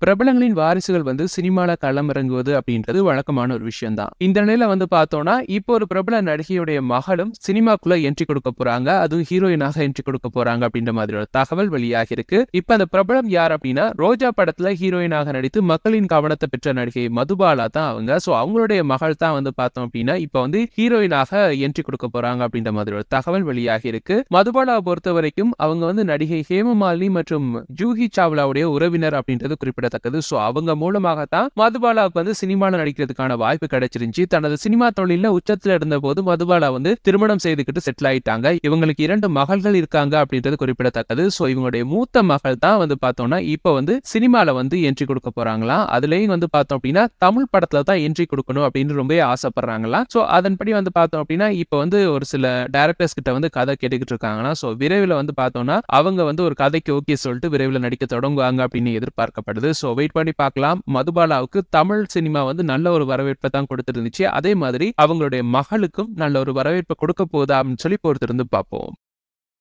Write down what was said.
பிரபலங்களின் வாரிசுகள் வந்து சினிமால களமிறங்குவது அப்படின்றது வழக்கமான ஒரு விஷயம் தான். இந்த நிலையில வந்து பார்த்தோம்னா, இப்போ ஒரு பிரபல நடிகையுடைய மகளும் சினிமாக்குள்ள என்ட்ரி கொடுக்க போறாங்க. அதுவும் ஹீரோயினாக என்ட்ரி கொடுக்க போறாங்க அப்படின்ற மாதிரி ஒரு தகவல் வெளியாகி இருக்கு. இப்ப அந்த பிரபலம் யார் அப்படின்னா, ரோஜா படத்துல ஹீரோயினாக நடித்து மக்களின் கவனத்தை பெற்ற நடிகை மதுபாலா தான் அவங்க. சோ அவங்களுடைய மகள் தான் வந்து பார்த்தோம் அப்படின்னா, இப்ப வந்து ஹீரோயினாக என்ட்ரி கொடுக்க போறாங்க அப்படின்ற மாதிரி ஒரு தகவல் வெளியாகி இருக்கு. மதுபாலாவை பொறுத்த வரைக்கும் அவங்க வந்து நடிகை ஹேமமாலினி மற்றும் ஜூஹி சாவ்லாவுடைய உறவினர் அப்படின்றது குறிப்பிடத்தக்கது. சோ அவங்க மூலமாகத்தான் மதுபாலாவுக்கு வந்து சினிமால நடிக்கிறதுக்கான வாய்ப்பு கிடைச்சிருந்துச்சு. தனது சினிமா தொழில உச்சத்துல இருந்த போது மதுபாலா வந்து திருமணம் செய்துக்கிட்டு செட்டில் ஆயிட்டாங்க. இவங்களுக்கு 2 மகள்கள் இருக்காங்க அப்படின்றது குறிப்பிடத்தக்கது. சோ இவங்களுடைய மூத்த மகள் தான் வந்து பார்த்தோம்னா இப்ப வந்து சினிமால வந்து என்ட்ரி கொடுக்க போறாங்களாம். அதுலயும் வந்து பார்த்தோம் அப்படின்னா தமிழ் படத்துல தான் என்ட்ரி கொடுக்கணும் அப்படின்னு ரொம்ப ஆசைப்படுறாங்களாம். சோ அதன்படி வந்து பார்த்தோம் அப்படின்னா இப்ப வந்து ஒரு சில டைரக்டர்ஸ் கிட்ட வந்து கதை கேட்டுக்கிட்டு இருக்காங்களாம். சோ விரைவில் வந்து பார்த்தோம்னா அவங்க வந்து ஒரு கதைக்கு ஓகே சொல்லிட்டு விரைவில் நடிக்க தொடங்குவாங்க அப்படின்னு எதிர்பார்க்கப்படுது. சோ வெயிட் பண்ணி பார்க்கலாம். மதுபாலாவுக்கு தமிழ் சினிமா வந்து நல்ல ஒரு வரவேற்பை தான் கொடுத்திருந்துச்சு. அதே மாதிரி அவங்களுடைய மகளுக்கும் நல்ல ஒரு வரவேற்பை கொடுக்க போதா அப்படின்னு சொல்லி பொறுத்திருந்து பார்ப்போம்.